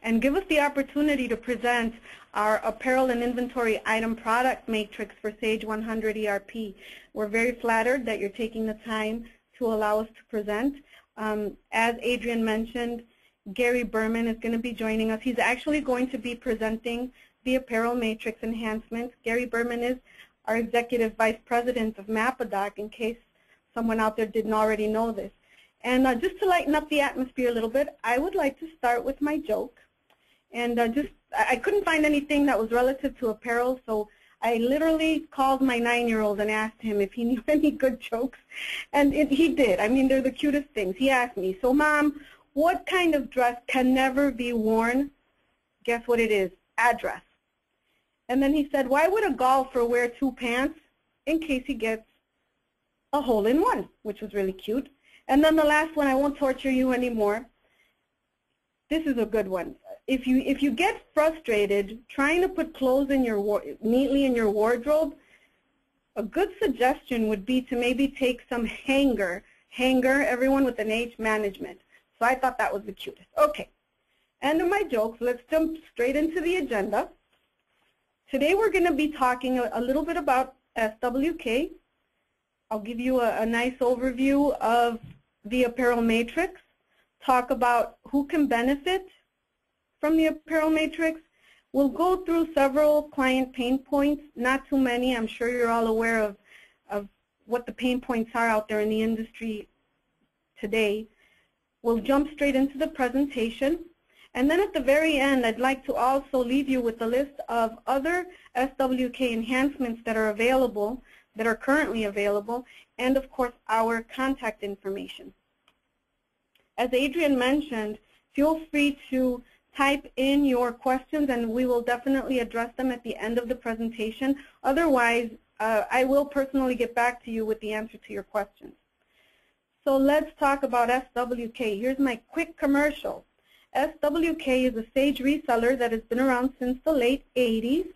and give us the opportunity to present our apparel and inventory item product matrix for Sage 100 ERP. We're very flattered that you're taking the time to allow us to present. As Adrian mentioned, Gary Berman is going to be joining us. He's actually going to be presenting the apparel matrix enhancements. Gary Berman is our Executive Vice President of MappaDoc, in case someone out there didn't already know this. And just to lighten up the atmosphere a little bit, I would like to start with my joke. And I couldn't find anything that was relative to apparel, so I literally called my 9-year-old and asked him if he knew any good jokes. And he did. I mean, they're the cutest things. He asked me, so Mom, what kind of dress can never be worn? Guess what it is? Address. And then he said, why would a golfer wear 2 pants? In case he gets a hole-in-one, which was really cute. And then the last one, I won't torture you anymore. This is a good one. If you get frustrated trying to put clothes in your neatly in your wardrobe, a good suggestion would be to maybe take some hanger, everyone with an H, management. So I thought that was the cutest. Okay, end of my jokes. Let's jump straight into the agenda. Today we're going to be talking a little bit about SWK. I'll give you a nice overview of the apparel matrix, talk about who can benefit from the apparel matrix. We'll go through several client pain points, not too many. I'm sure you're all aware of what the pain points are out there in the industry today. We'll jump straight into the presentation. And then at the very end, I'd like to also leave you with a list of other SWK enhancements that are available, that are currently available, and of course our contact information. As Adrian mentioned, feel free to type in your questions and we will definitely address them at the end of the presentation. Otherwise, I will personally get back to you with the answer to your questions. So let's talk about SWK. Here's my quick commercial. SWK is a Sage reseller that has been around since the late 80s.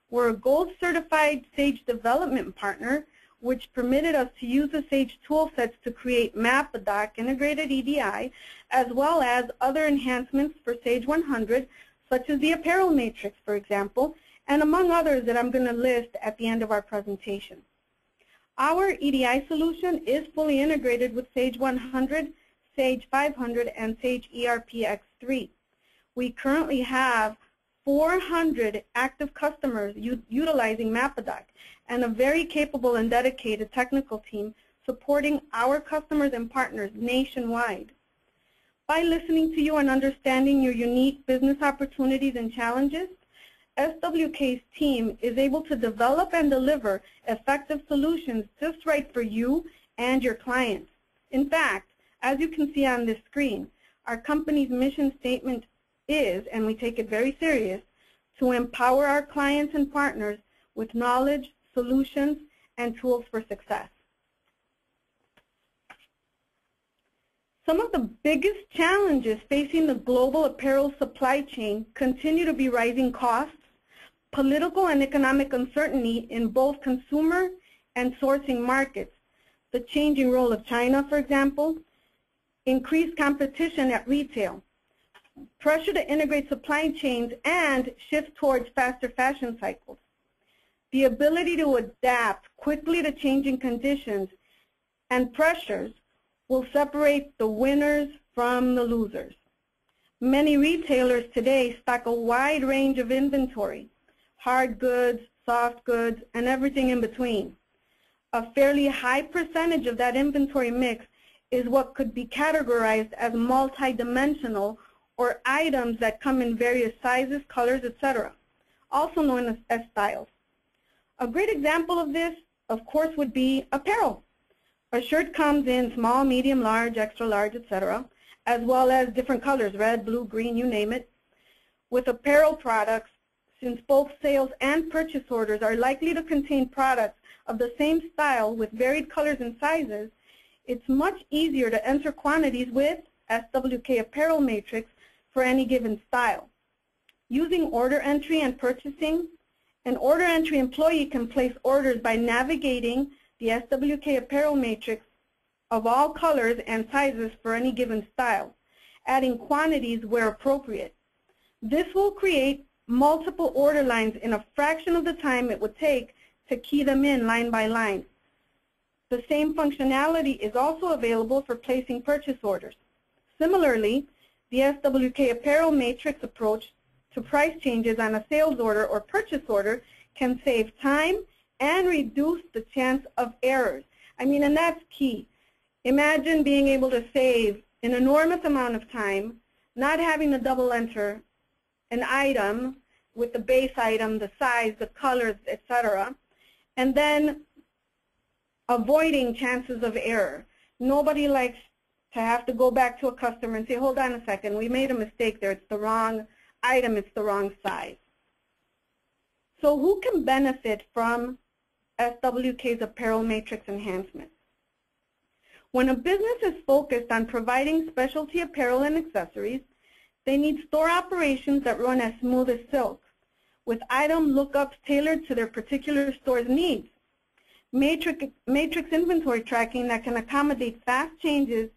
We're a gold certified Sage development partner, which permitted us to use the Sage tool sets to create MappaDoc integrated EDI, as well as other enhancements for Sage 100, such as the apparel matrix, for example, and among others that I'm going to list at the end of our presentation. Our EDI solution is fully integrated with Sage 100, Sage 500, and Sage ERP X3. We currently have 400 active customers utilizing MappaDoc and a very capable and dedicated technical team supporting our customers and partners nationwide. By listening to you and understanding your unique business opportunities and challenges, SWK's team is able to develop and deliver effective solutions just right for you and your clients. In fact, as you can see on this screen, our company's mission statement is, and we take it very serious, to empower our clients and partners with knowledge, solutions, and tools for success. Some of the biggest challenges facing the global apparel supply chain continue to be rising costs, political and economic uncertainty in both consumer and sourcing markets, the changing role of China, for example, increased competition at retail, pressure to integrate supply chains and shift towards faster fashion cycles. The ability to adapt quickly to changing conditions and pressures will separate the winners from the losers. Many retailers today stock a wide range of inventory, hard goods, soft goods, and everything in between. A fairly high percentage of that inventory mix is what could be categorized as multi-dimensional, or items that come in various sizes, colors, etc., also known as styles. A great example of this, of course, would be apparel. A shirt comes in small, medium, large, extra large, etc., as well as different colors, red, blue, green, you name it. With apparel products, since both sales and purchase orders are likely to contain products of the same style with varied colors and sizes, it's much easier to enter quantities with SWK Apparel Matrix for any given style. Using order entry and purchasing, an order entry employee can place orders by navigating the SWK Apparel Matrix of all colors and sizes for any given style, adding quantities where appropriate. This will create multiple order lines in a fraction of the time it would take to key them in line by line. The same functionality is also available for placing purchase orders. Similarly, the SWK Apparel Matrix approach to price changes on a sales order or purchase order can save time and reduce the chance of errors. I mean, and that's key. Imagine being able to save an enormous amount of time, not having to double enter an item with the base item, the size, the colors, etc., and then avoiding chances of error. Nobody likes to have to go back to a customer and say, hold on a second, we made a mistake there, it's the wrong item, it's the wrong size. So who can benefit from SWK's Apparel Matrix enhancement? When a business is focused on providing specialty apparel and accessories, they need store operations that run as smooth as silk, with item lookups tailored to their particular store's needs. Matrix inventory tracking that can accommodate fast changes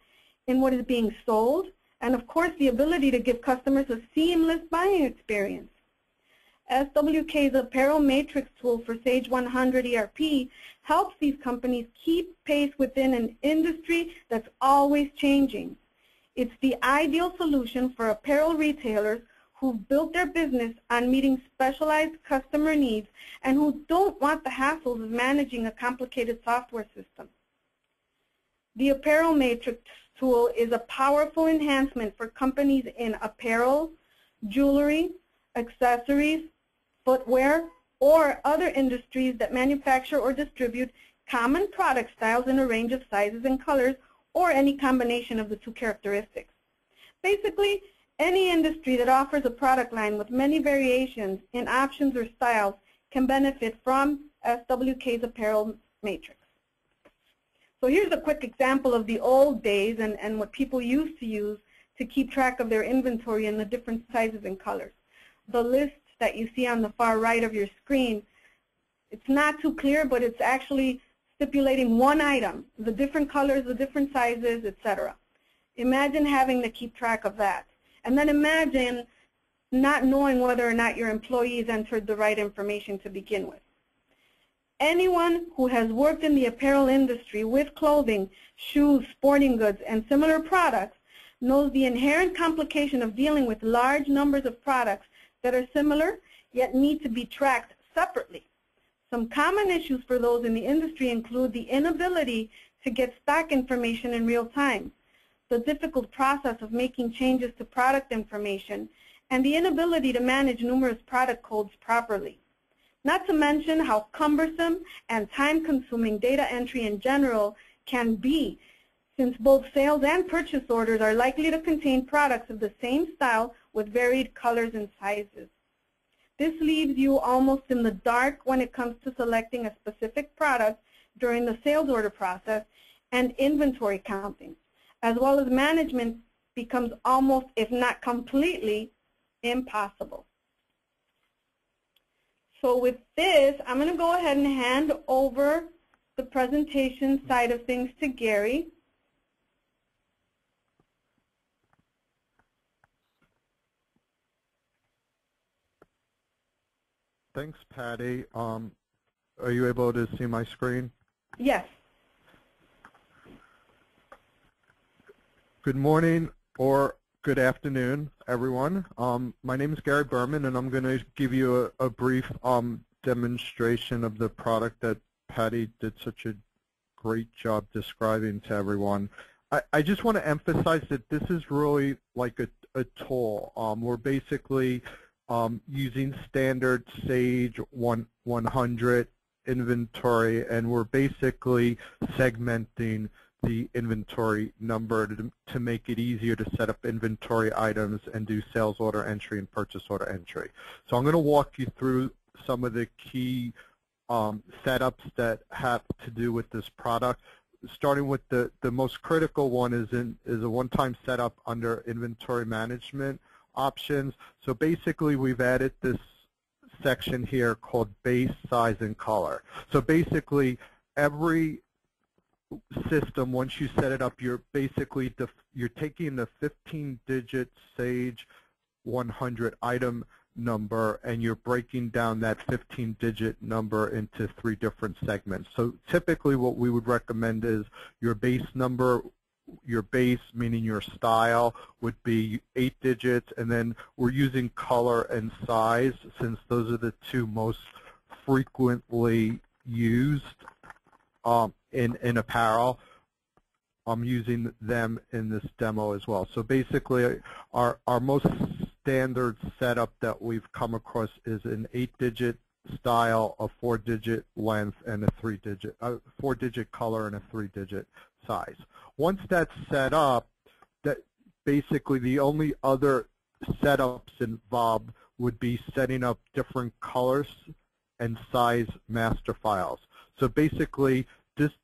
in what is being sold, and of course the ability to give customers a seamless buying experience. SWK's Apparel Matrix tool for Sage 100 ERP helps these companies keep pace within an industry that's always changing. It's the ideal solution for apparel retailers who've built their business on meeting specialized customer needs and who don't want the hassles of managing a complicated software system. The Apparel Matrix tool is a powerful enhancement for companies in apparel, jewelry, accessories, footwear, or other industries that manufacture or distribute common product styles in a range of sizes and colors, or any combination of the two characteristics. Basically, any industry that offers a product line with many variations in options or styles can benefit from SWK's Apparel Matrix. So here's a quick example of the old days and what people used to use to keep track of their inventory in the different sizes and colors. The list that you see on the far right of your screen, it's not too clear, but it's actually stipulating one item, the different colors, the different sizes, etc. Imagine having to keep track of that. And then imagine not knowing whether or not your employees entered the right information to begin with. Anyone who has worked in the apparel industry with clothing, shoes, sporting goods, and similar products knows the inherent complication of dealing with large numbers of products that are similar yet need to be tracked separately. Some common issues for those in the industry include the inability to get stock information in real time, the difficult process of making changes to product information, and the inability to manage numerous product codes properly. Not to mention how cumbersome and time-consuming data entry in general can be, since both sales and purchase orders are likely to contain products of the same style with varied colors and sizes. This leaves you almost in the dark when it comes to selecting a specific product during the sales order process, and inventory counting, as well as management becomes almost, if not completely, impossible. So with this, I'm going to go ahead and hand over the presentation side of things to Gary. Thanks, Patty. Are you able to see my screen? Yes. Good morning or good afternoon, everyone. My name is Gary Berman, and I'm going to give you a brief demonstration of the product that Patty did such a great job describing to everyone. I just want to emphasize that this is really like a tool. We're basically using standard Sage 100 inventory, and we're basically segmenting the inventory number to make it easier to set up inventory items and do sales order entry and purchase order entry. So I'm going to walk you through some of the key setups that have to do with this product. Starting with the most critical one is a one-time setup under inventory management options. So basically we've added this section here called base, size, and color. So basically every system, once you set it up, you're basically you're taking the 15-digit Sage 100 item number, and you're breaking down that 15-digit number into 3 different segments. So typically what we would recommend is your base number, your base, meaning your style, would be 8 digits, and then we're using color and size since those are the 2 most frequently used in apparel. I'm using them in this demo as well. So basically our most standard setup that we've come across is an 8-digit style, a 4-digit length, and a 4-digit color and a 3-digit size. Once that's set up, that basically the only other setups involved would be setting up different colors and size master files. So basically, just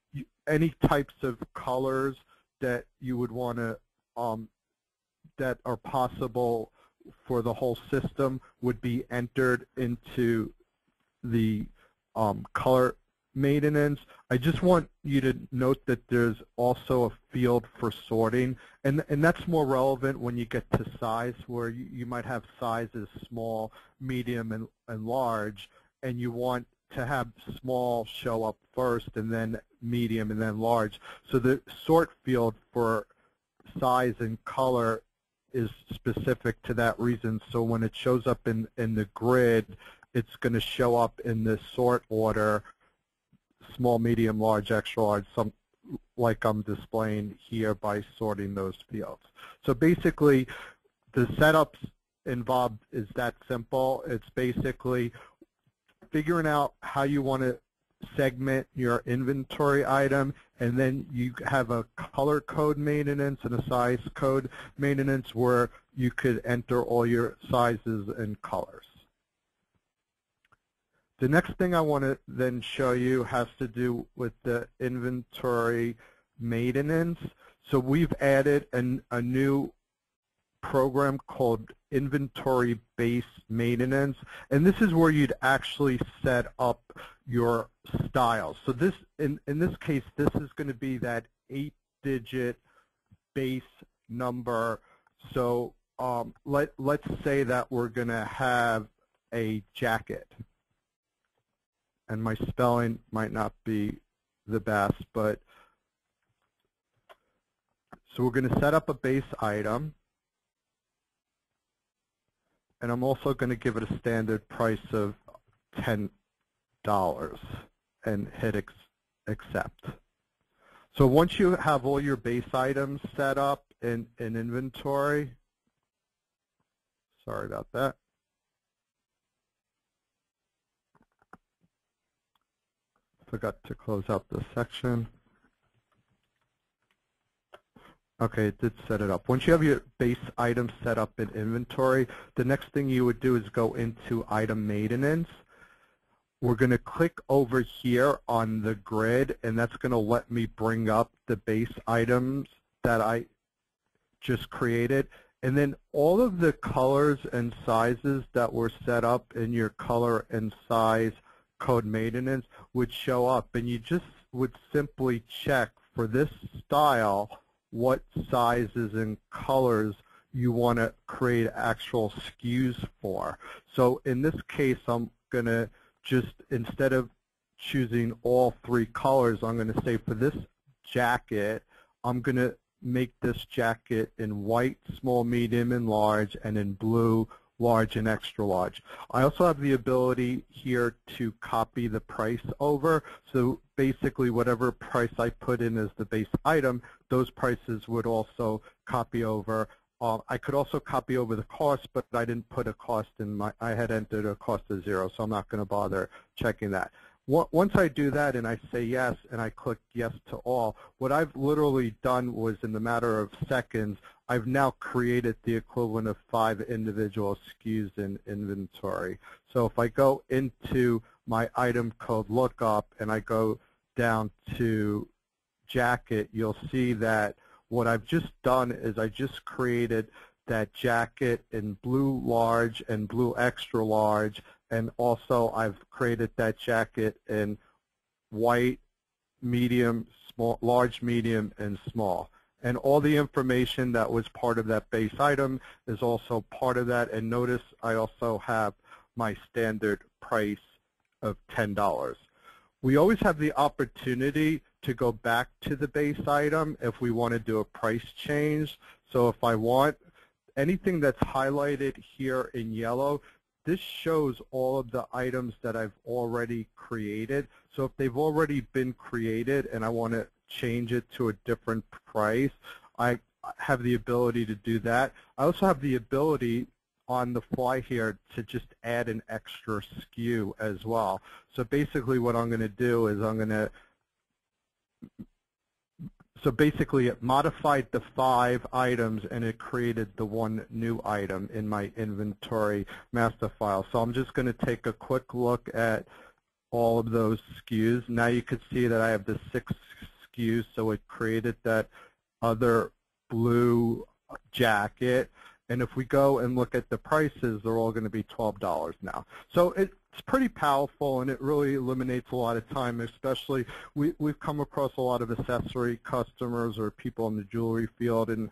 any types of colors that you would want to that are possible for the whole system would be entered into the color maintenance. I just want you to note that there's also a field for sorting, and that's more relevant when you get to size, where you might have sizes small, medium, and large, and you want to have small show up first and then medium and then large. So the sort field for size and color is specific to that reason. So when it shows up in the grid, it's going to show up in the sort order, small, medium, large, extra large, some like I'm displaying here by sorting those fields. So basically, the setups involved is that simple. It's basically figuring out how you want to segment your inventory item, and then you have a color code maintenance and a size code maintenance where you could enter all your sizes and colors. The next thing I want to then show you has to do with the inventory maintenance. So we've added a new program called Inventory Base Maintenance, and this is where you'd actually set up your styles. So this, in this case, this is going to be that 8-digit base number. So let's say that we're going to have a jacket, and my spelling might not be the best, but so we're going to set up a base item. And I'm also going to give it a standard price of $10 and hit accept. So once you have all your base items set up in inventory, sorry about that. Forgot to close out this section. Okay, it did set it up. Once you have your base items set up in inventory, the next thing you would do is go into item maintenance. We're going to click over here on the grid, and that's going to let me bring up the base items that I just created. And then all of the colors and sizes that were set up in your color and size code maintenance would show up, and you just would simply check for this style what sizes and colors you want to create actual SKUs for. So in this case, I'm going to just, instead of choosing all 3 colors, I'm going to say for this jacket, I'm going to make this jacket in white, small, medium, and large, and in blue, large, and extra large. I also have the ability here to copy the price over. So basically whatever price I put in as the base item, those prices would also copy over. I could also copy over the cost, but I didn't put a cost in my, I had entered a cost of 0, so I'm not going to bother checking that. Once I do that and I say yes and I click yes to all, what I've literally done was, in the matter of seconds, I've now created the equivalent of 5 individual SKUs in inventory. So if I go into my item code lookup and I go down to jacket, you'll see that what I've just done is I just created that jacket in blue large and blue extra large, and also I've created that jacket in white, medium, small, large, medium, and small. And all the information that was part of that base item is also part of that. And notice I also have my standard price of $10. We always have the opportunity to go back to the base item if we want to do a price change. So if I want anything that's highlighted here in yellow, this shows all of the items that I've already created. So if they've already been created and I want to change it to a different price, I have the ability to do that. I also have the ability on the fly here to just add an extra SKU as well. So basically what I'm going to do is so basically it modified the 5 items and it created the 1 new item in my inventory master file. So I'm just going to take a quick look at all of those SKUs. Now you can see that I have the 6 SKUs, so it created that other blue jacket. And if we go and look at the prices, they're all going to be $12 now. So it's pretty powerful, and it really eliminates a lot of time, especially we've come across a lot of accessory customers or people in the jewelry field and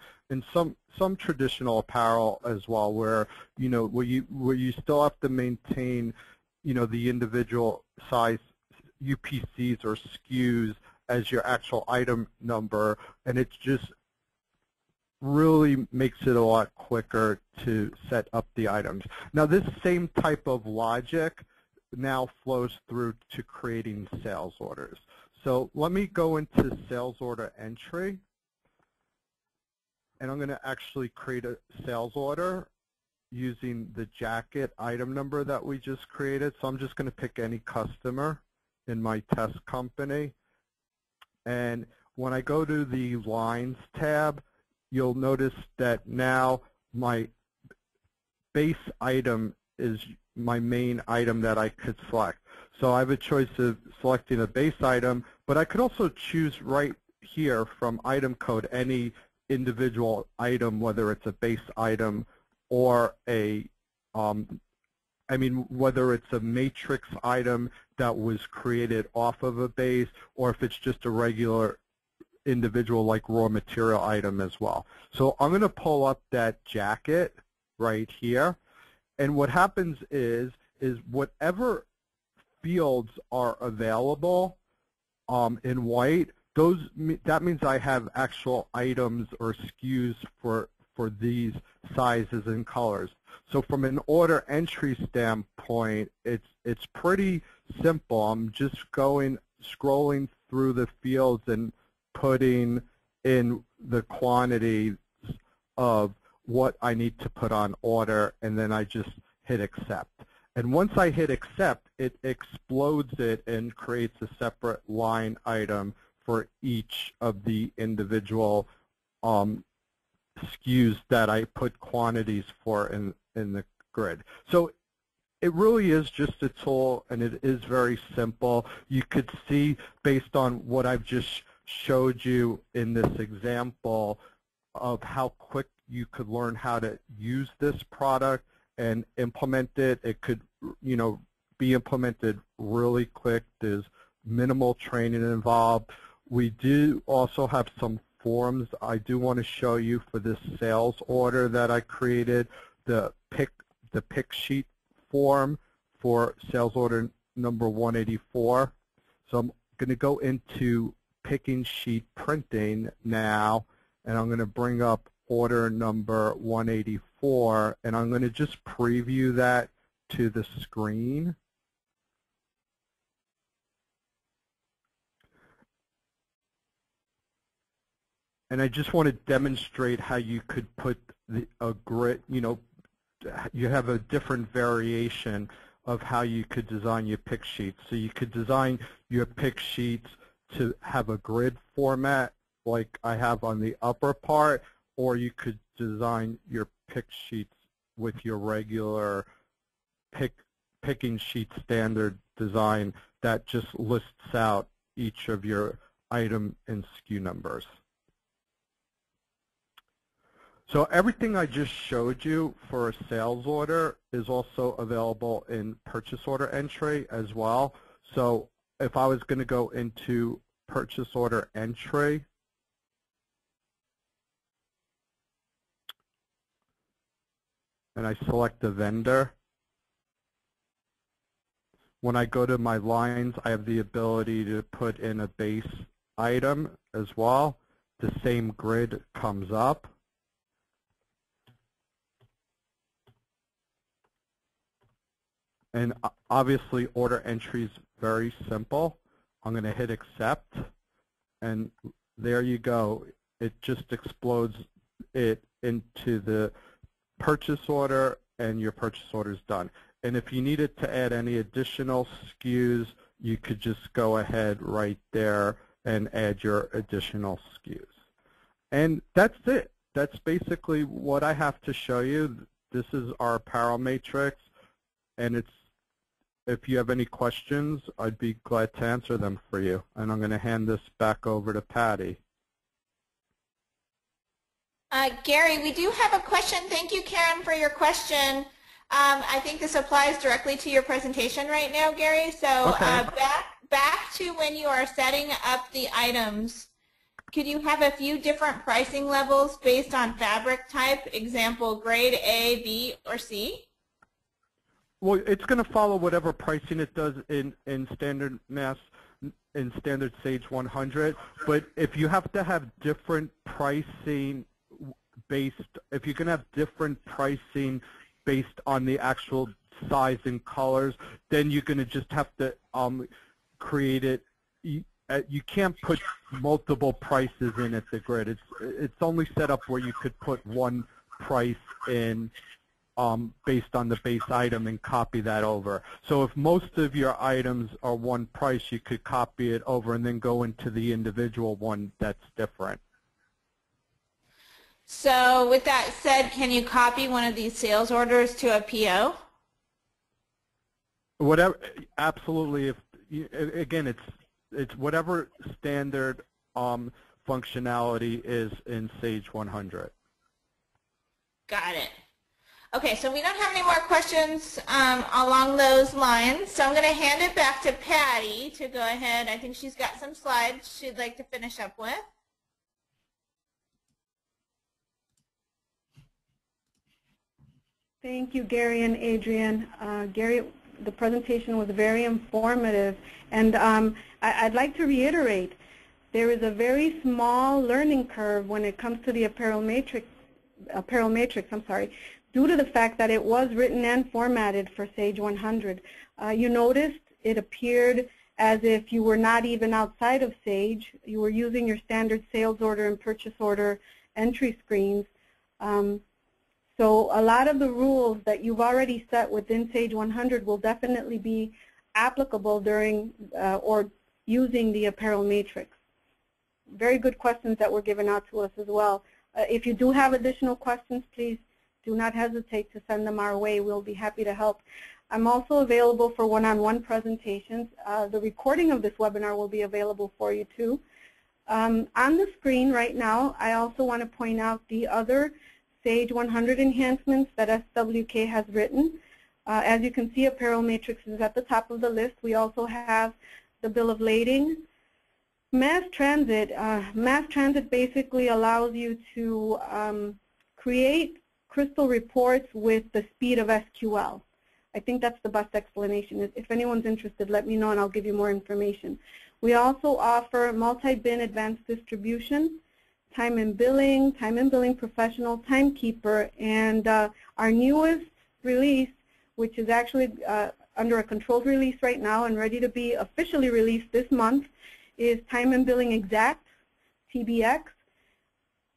some traditional apparel as well, where where you still have to maintain the individual size UPCs or SKUs as your actual item number, and it's just really makes it a lot quicker to set up the items. Now this same type of logic now flows through to creating sales orders. So let me go into sales order entry, and I'm going to actually create a sales order using the jacket item number that we just created. So I'm just going to pick any customer in my test company, and when I go to the lines tab, you'll notice that now my base item is my main item that I could select. So I have a choice of selecting a base item, but I could also choose right here from item code any individual item, whether it's a base item or whether it's a matrix item that was created off of a base, or if it's just a regular individual like raw material item as well. So I'm going to pull up that jacket right here, and what happens is whatever fields are available in white, that means I have actual items or SKUs for these sizes and colors. So from an order entry standpoint, it's pretty simple. I'm just scrolling through the fields and putting in the quantities of what I need to put on order, and then I just hit accept. And once I hit accept, it explodes it and creates a separate line item for each of the individual SKUs that I put quantities for in the grid. So it really is just a tool, and it is very simple. You could see, based on what I've just showed you in this example, of how quick you could learn how to use this product and implement it. It could, be implemented really quick. There's minimal training involved. We do also have some forms I do want to show you for this sales order that I created, the pick sheet form for sales order number 184. So I'm going to go into picking sheet printing now, and I'm going to bring up order number 184, and I'm going to just preview that to the screen. And I just want to demonstrate how you could put a grid, you have a different variation of how you could design your pick sheets. So you could design your pick sheets to have a grid format like I have on the upper part, or you could design your pick sheets with your regular picking sheet standard design that just lists out each of your item and SKU numbers. So everything I just showed you for a sales order is also available in purchase order entry as well. So if I was going to go into purchase order entry, and I select the vendor. When I go to my lines, I have the ability to put in a base item as well. The same grid comes up. And obviously, order entry is very simple. I'm going to hit accept, and there you go. It just explodes it into the purchase order, and your purchase order is done. And if you needed to add any additional SKUs, you could just go ahead right there and add your additional SKUs. And that's it. That's basically what I have to show you. This is our apparel matrix, and if you have any questions, I'd be glad to answer them for you. And I'm going to hand this back over to Patty. Gary, we do have a question. Thank you, Karen, for your question. I think this applies directly to your presentation right now, Gary. So okay. Back to when you are setting up the items, could you have a few different pricing levels based on fabric type, example, grade A, B, or C? Well, it's going to follow whatever pricing it does in standard standard Sage 100. But if you have to have different pricing if you can have different pricing based on the actual size and colors, then you're going to just have to create it. You can't put multiple prices in at the grid. It's only set up where you could put one price in based on the base item and copy that over. So if most of your items are one price, you could copy it over and then go into the individual one that's different. So with that said, can you copy one of these sales orders to a PO? Whatever, absolutely. Again, it's whatever standard functionality is in Sage 100. Got it. Okay, so we don't have any more questions along those lines, so I'm going to hand it back to Patty to go ahead. I think she's got some slides she'd like to finish up with. Thank you, Gary and Adrian. Gary, the presentation was very informative, and I'd like to reiterate, there is a very small learning curve when it comes to the apparel matrix, due to the fact that it was written and formatted for Sage 100. You noticed it appeared as if you were not even outside of Sage. You were using your standard sales order and purchase order entry screens. So a lot of the rules that you've already set within Sage 100 will definitely be applicable during or using the apparel matrix. Very good questions that were given out to us as well. If you do have additional questions, please do not hesitate to send them our way. We'll be happy to help. I'm also available for one-on-one presentations. The recording of this webinar will be available for you too. On the screen right now, I also want to point out the other Sage 100 enhancements that SWK has written. As you can see, Apparel Matrix is at the top of the list. We also have the Bill of Lading. Mass Transit basically allows you to create crystal reports with the speed of SQL. I think that's the best explanation. If anyone's interested, let me know and I'll give you more information. We also offer multi-bin advanced distribution, time and billing professional, timekeeper, and our newest release, which is actually under a controlled release right now and ready to be officially released this month, is Time and Billing Exact, TBX.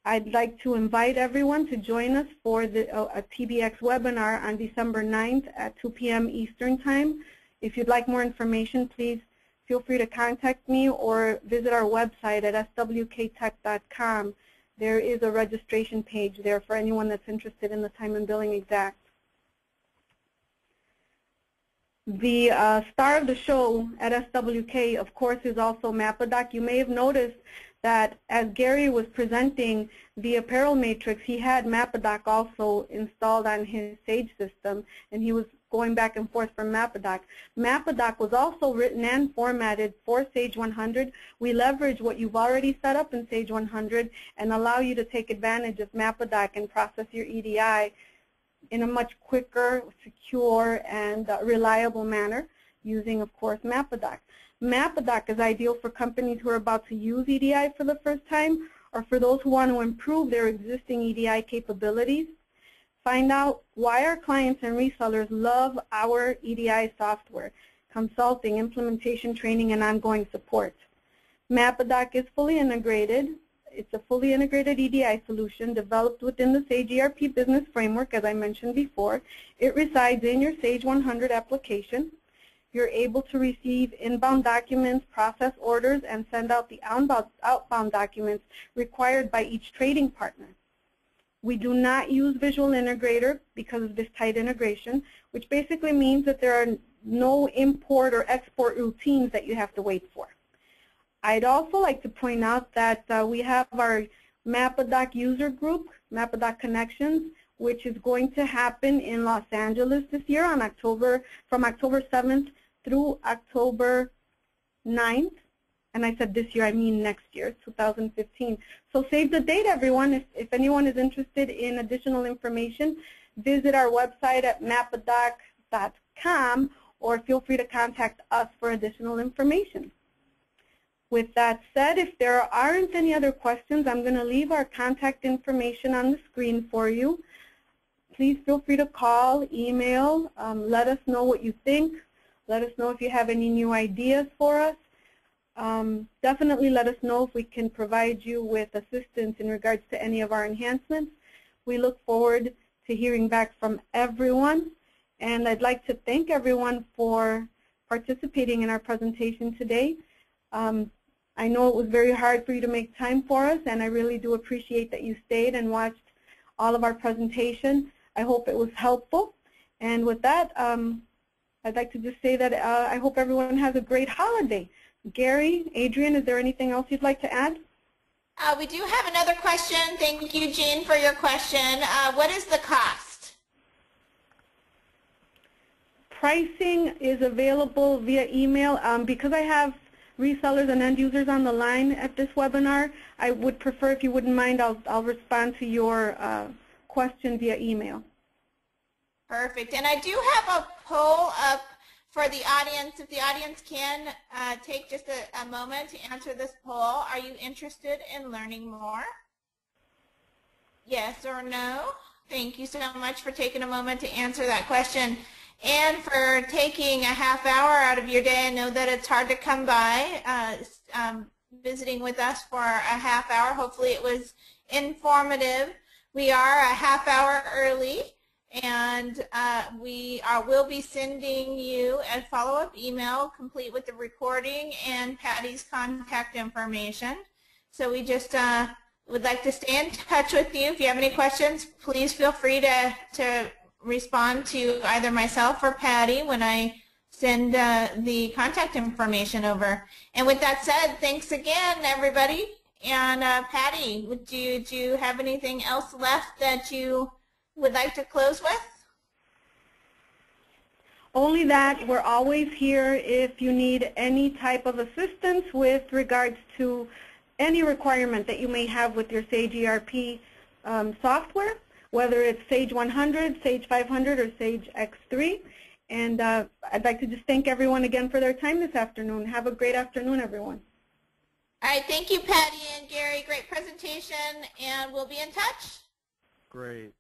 I'd like to invite everyone to join us for a TBX webinar on December 9th at 2 p.m. Eastern Time. If you'd like more information, please feel free to contact me or visit our website at swktech.com. There is a registration page there for anyone that's interested in the Time and Billing Exact. The star of the show at SWK, of course, is also MappaDoc. You may have noticed that as Gary was presenting the apparel matrix, he had MappaDoc also installed on his Sage system, and he was going back and forth from MappaDoc. MappaDoc was also written and formatted for Sage 100. We leverage what you've already set up in Sage 100 and allow you to take advantage of MappaDoc and process your EDI in a much quicker, secure, and reliable manner using, of course, MappaDoc. MappaDoc is ideal for companies who are about to use EDI for the first time or for those who want to improve their existing EDI capabilities. Find out why our clients and resellers love our EDI software, consulting, implementation, training, and ongoing support. MappaDoc is fully integrated. It's a fully integrated EDI solution developed within the Sage ERP business framework, as I mentioned before. It resides in your Sage 100 application. You're able to receive inbound documents, process orders, and send out the outbound documents required by each trading partner. We do not use Visual Integrator because of this tight integration, which basically means that there are no import or export routines that you have to wait for. I'd also like to point out that we have our MappaDoc user group, MappaDoc Connections, which is going to happen in Los Angeles this year on from October 7th through October 9th. And I said this year, I mean next year, 2015. So save the date, everyone. If anyone is interested in additional information, visit our website at mappadoc.com or feel free to contact us for additional information. With that said, if there aren't any other questions, I'm going to leave our contact information on the screen for you. Please feel free to call, email, let us know what you think. Let us know if you have any new ideas for us. Definitely let us know if we can provide you with assistance in regards to any of our enhancements. We look forward to hearing back from everyone. And I'd like to thank everyone for participating in our presentation today. I know it was very hard for you to make time for us, and I really do appreciate that you stayed and watched all of our presentation. I hope it was helpful. And with that, I'd like to just say that I hope everyone has a great holiday. Gary, Adrian, is there anything else you'd like to add? We do have another question. Thank you, Jean, for your question. What is the cost? Pricing is available via email. Because I have resellers and end users on the line at this webinar, I would prefer, if you wouldn't mind, I'll respond to your question via email. Perfect. And I do have a poll up for the audience. If the audience can take just a moment to answer this poll. Are you interested in learning more? Yes or no? Thank you so much for taking a moment to answer that question and for taking a half hour out of your day. I know that it's hard to come by visiting with us for a half hour. Hopefully it was informative. We are a half hour early, and will be sending you a follow-up email complete with the recording and Patty's contact information. So we just would like to stay in touch with you. If you have any questions, please feel free to respond to either myself or Patty when I send the contact information over. And with that said, thanks again, everybody. And Patty, do you have anything else left that you would like to close with? Only that we're always here if you need any type of assistance with regards to any requirement that you may have with your Sage ERP software, whether it's Sage 100, Sage 500, or Sage X3. And I'd like to just thank everyone again for their time this afternoon. Have a great afternoon, everyone. All right, tthank you, Patty and Gary. Great presentation, and we'll be in touch. Great.